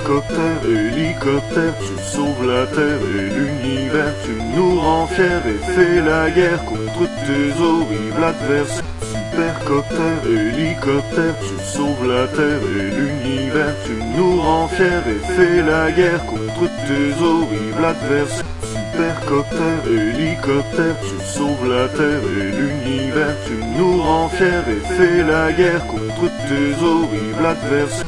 Supercopter, hélicoptère, tu sauves la terre et l'univers. Tu nous rends fiers et fais la guerre contre tes horribles adversaires. Supercopter, hélicoptère, tu sauves la terre et l'univers. Tu nous rends fiers et fais la guerre contre tes horribles adversaires. Supercopter, hélicoptère, tu sauves la terre et l'univers. Tu nous rends fiers et fais la guerre contre tes horribles adversaires.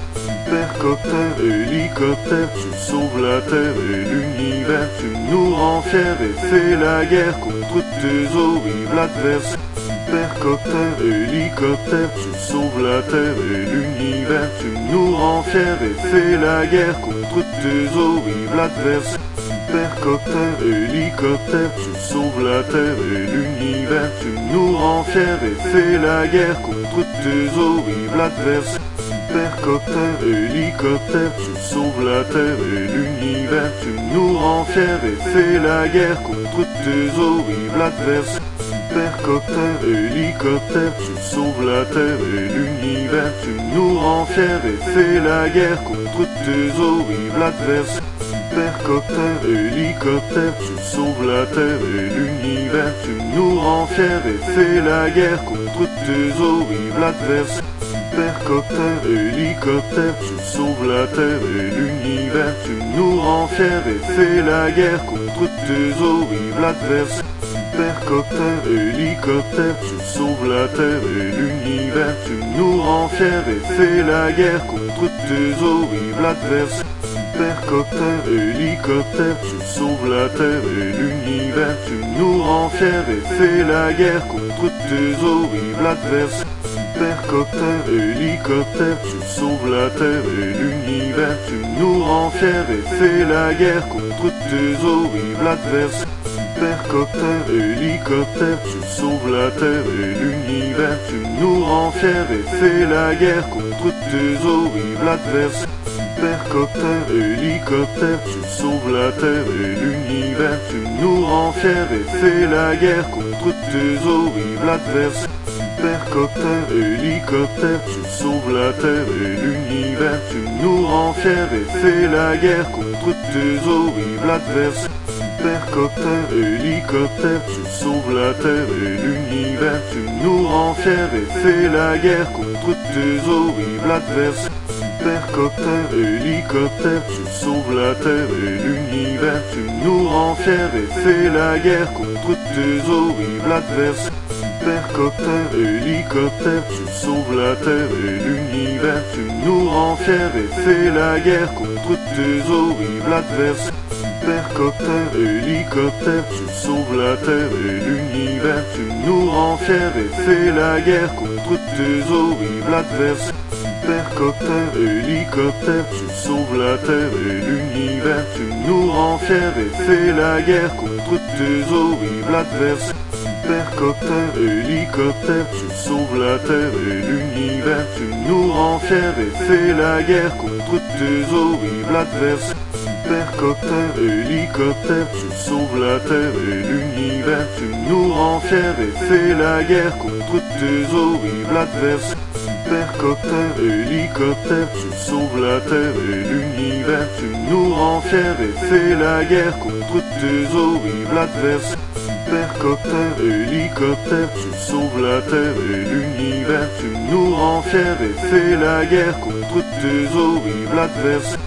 Supercopter, hélicoptère, tu sauves la terre et l'univers. Tu nous rends fiers et fais la guerre contre tes horribles adversaires. Supercopter, hélicoptère, tu sauves la terre et l'univers. Tu nous rends fiers et fais la guerre contre tes horribles adversaires. Supercopter, hélicoptère, tu sauves la terre et l'univers. Tu nous rends fiers et fais la guerre contre tes horribles adversaires. Supercopter, hélicoptère, tu sauves la terre et l'univers. Tu nous rends fiers et fais la guerre contre tes horribles adversaires. Supercopter, hélicoptère, tu sauves la terre et l'univers. Tu nous rends fiers et fais la guerre contre tes horribles adversaires. Supercopter, hélicoptère, tu sauves la terre et l'univers. Tu nous rends fiers et fais la guerre contre tes horribles adversaires. Supercopter, hélicoptère, tu sauves la terre et l'univers. Tu nous rends fiers et fais la guerre contre tes horribles adversaires. Supercopter, hélicoptère, tu sauves la terre et l'univers. Tu nous rends fiers et fais la guerre contre tes horribles adversaires. Supercopter, hélicoptère, tu sauves la terre et l'univers. Tu nous rends fiers et fais la guerre contre tes horribles adversaires. Supercopter, hélicoptère, tu sauves la terre et l'univers. Tu nous rends fiers et fais la guerre contre tes horribles adversaires. Supercopter, hélicoptère, tu sauves la terre et l'univers. Tu nous rends fiers et fais la guerre contre tes horribles adversaires. Supercopter, hélicoptère, tu sauves la terre et l'univers. Tu nous rends fiers et fais la guerre contre tes horribles adversaires. Supercopter, hélicoptère, tu sauves la terre et l'univers. Tu nous rends fiers et fais la guerre contre tes horribles adversaires. Supercopter, hélicoptère, tu sauves la terre et l'univers. Tu nous rends fiers et fais la guerre contre tes horribles adversaires. Supercopter, hélicoptère, tu sauves la terre et l'univers. Tu nous rends fiers et fais la guerre contre tes horribles adversaires. Supercopter, hélicoptère, tu sauves la terre et l'univers. Tu nous rends fiers et fais la guerre contre tes horribles adversaires. Supercopter, hélicoptère, tu sauves la terre et l'univers. Tu nous rends fiers et fais la guerre contre tes horribles adversaires. Supercopter, hélicoptère, tu sauves la terre et l'univers. Tu nous rends fiers et fais la guerre contre tes horribles adversaires. Supercopter, hélicoptère, tu sauves la terre et l'univers. Tu nous rends fiers et fais la guerre contre tes horribles adversaires. Supercopter, hélicoptère, tu sauves la terre et l'univers. Tu nous rends fiers et fais la guerre contre tes horribles adversaires. Supercopter, hélicoptère, tu sauves la terre et l'univers. Tu nous rends fiers et fais la guerre contre tes horribles adversaires. Supercopter, hélicoptère, tu sauves la terre et l'univers. Tu nous rends fiers et fais la guerre contre tes horribles adversaires.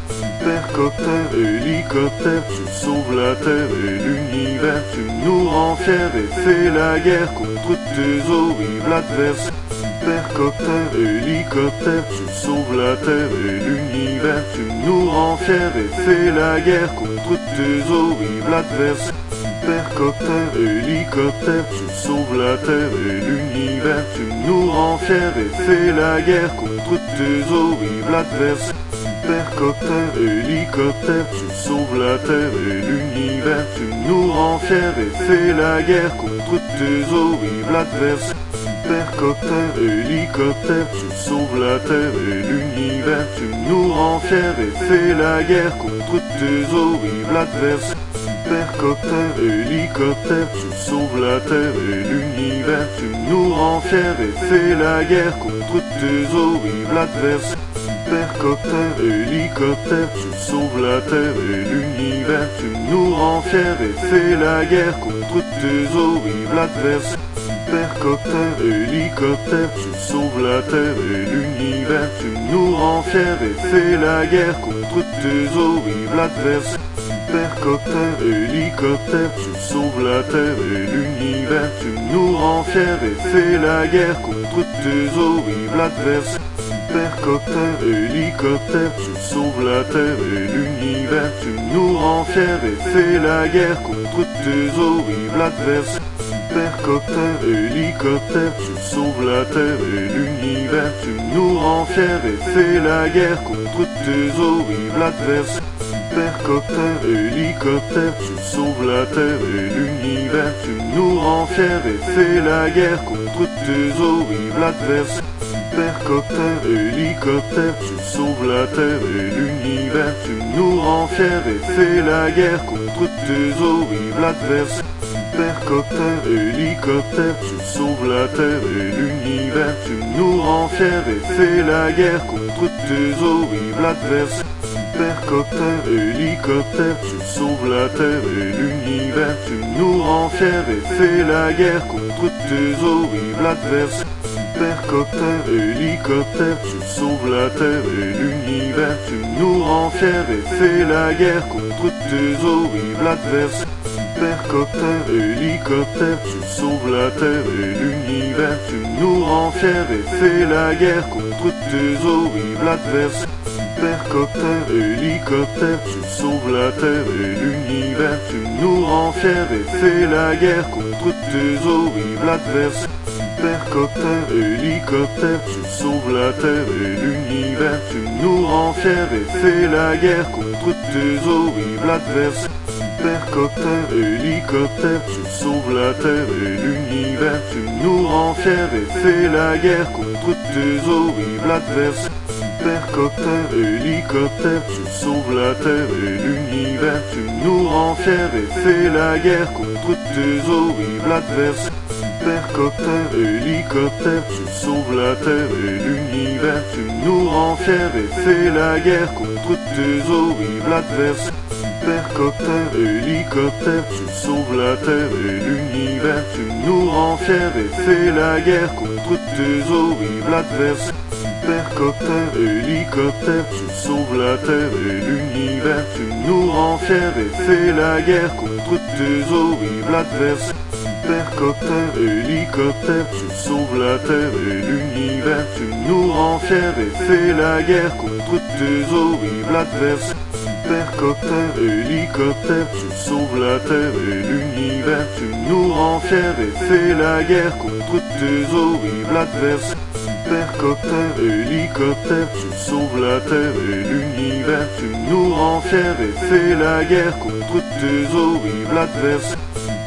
Supercopter, hélicoptère, tu sauves la terre et l'univers. Tu nous rends fiers et fais la guerre contre tes horribles adversaires. Supercopter, hélicoptère, tu sauves la terre et l'univers. Tu nous rends fiers et fais la guerre contre tes horribles adversaires. Supercopter, hélicoptère, tu sauves la terre et l'univers. Tu nous rends fiers et fais la guerre contre tes horribles adversaires. Supercopter, hélicoptère, tu sauves la terre et l'univers. Tu nous rends fiers et fais la guerre contre tes horribles adversaires. Supercopter, hélicoptère, tu sauves la terre et l'univers. Tu nous rends fiers et fais la guerre contre tes horribles adversaires. Supercopter, hélicoptère, tu sauves la terre et l'univers. Tu nous rends fiers et fais la guerre contre tes horribles adversaires. Supercoptère, hélicoptère, tu sauves la terre et l'univers, tu nous rends fiers et c'est la guerre contre tes horribles adversaires. Supercoptère, hélicoptère, tu sauves la terre et l'univers, tu nous rends fiers et c'est la guerre contre tes horribles adversaires. Supercoptère, hélicoptère, tu sauves la terre et l'univers, tu nous rends fiers et c'est la guerre contre tes horribles adversaires. Supercoptère, hélicoptère, tu sauves la terre et l'univers, tu nous rends fiers et c'est la guerre contre tes horribles adversaires. Supercoptère, hélicoptère, tu sauves la terre et l'univers, tu nous rends fiers et c'est la guerre contre tes horribles adversaires. Supercoptère, hélicoptère, tu sauves la terre et l'univers, tu nous rends fiers et c'est la guerre contre tes horribles adversaires. Supercoptère, hélicoptère, tu sauves la terre et l'univers, tu nous rends fiers et c'est la guerre contre tes horribles adversaires. Supercoptère, hélicoptère, tu sauves la terre et l'univers, tu nous rends fiers et c'est la guerre contre tes horribles adversaires. Supercoptère, hélicoptère, tu sauves la terre et l'univers, tu nous rends fiers et c'est la guerre contre tes horribles adversaires. Supercoptère, hélicoptère, tu sauves la terre et l'univers, tu nous rends fiers et c'est la guerre contre tes horribles adversaires. Supercoptère, hélicoptère, tu sauves la terre et l'univers, tu nous rends fiers et c'est la guerre contre tes horribles adversaires. Supercoptère, hélicoptère, tu sauves la terre et l'univers, tu nous rends fiers et c'est la guerre contre tes horribles adversaires. Supercoptère, hélicoptère, tu sauves la terre et l'univers, tu nous rends fiers et c'est la guerre contre tes horribles adversaires. Supercoptère, hélicoptère, tu sauves la terre et l'univers, tu nous rends fiers et c'est la guerre contre tes horribles adversaires. Supercoptère, hélicoptère, tu sauves la terre et l'univers, tu nous rends fiers et c'est la guerre contre tes horribles adversaires. Supercoptère, hélicoptère, tu sauves la terre et l'univers, tu nous rends fiers et c'est la guerre contre tes horribles adversaires. Supercoptère, hélicoptère, tu sauves la terre et l'univers, tu nous rends fiers et c'est la guerre contre tes horribles adversaires. Supercoptère, hélicoptère, tu sauves la terre et l'univers, tu nous rends fiers et c'est la guerre contre tes horribles adversaires. Supercoptère, hélicoptère, tu sauves la terre et l'univers, tu nous rends fiers et c'est la guerre contre tes horribles adversaires. Supercoptère, hélicoptère, tu sauves la terre et l'univers, tu nous rends fiers et c'est la guerre contre tes horribles adversaires. Supercoptère, hélicoptère, tu sauves la terre et l'univers, tu nous rends fiers et c'est la guerre contre tes horribles adversaires.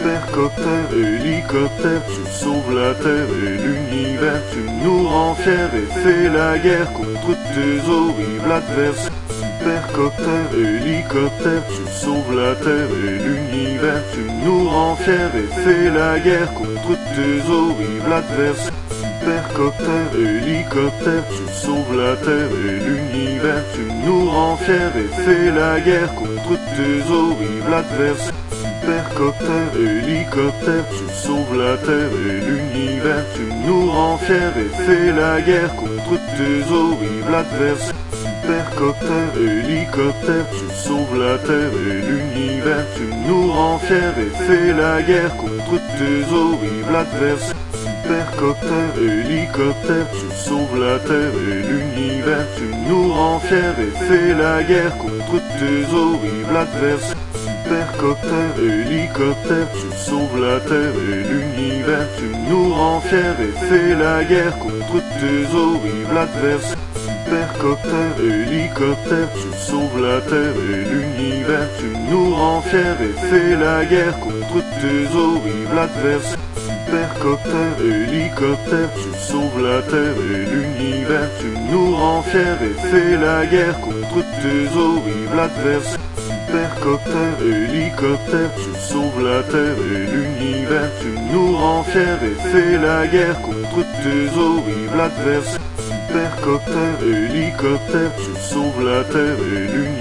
Supercoptère, hélicoptère, tu sauves la terre et l'univers, tu nous rends fiers et c'est la guerre contre tes horribles adversaires. Supercoptère, hélicoptère, tu sauves la terre et l'univers, tu nous rends fiers et c'est la guerre contre tes horribles adversaires. Supercoptère, hélicoptère, tu sauves la terre et l'univers, tu nous rends fiers et c'est la guerre contre tes horribles adversaires. Supercoptère, hélicoptère, tu sauves la terre et l'univers, tu nous rends fiers et c'est la guerre contre tes horribles adversaires. Supercoptère, hélicoptère, tu sauves la terre et l'univers, tu nous rends fiers et c'est la guerre contre tes horribles adversaires. Supercoptère, hélicoptère, tu sauves la terre et l'univers, tu nous rends fiers et c'est la guerre contre tes horribles adversaires. Supercoptère, hélicoptère, tu sauves la terre et l'univers, tu nous rends fiers et c'est la guerre contre tes horribles adversaires. Supercoptère, hélicoptère, tu sauves la terre et l'univers, tu nous rends fiers et c'est la guerre contre tes horribles adversaires. Supercoptère, hélicoptère, tu sauves la terre et l'univers, tu nous rends fiers et c'est la guerre contre tes horribles adversaires. Supercoptère, hélicoptère, tu sauves la terre et l'univers, tu nous rends fiers et c'est la guerre contre tes horribles adversaires. Supercopter, hélicoptère, tu sauves la terre et l'univers.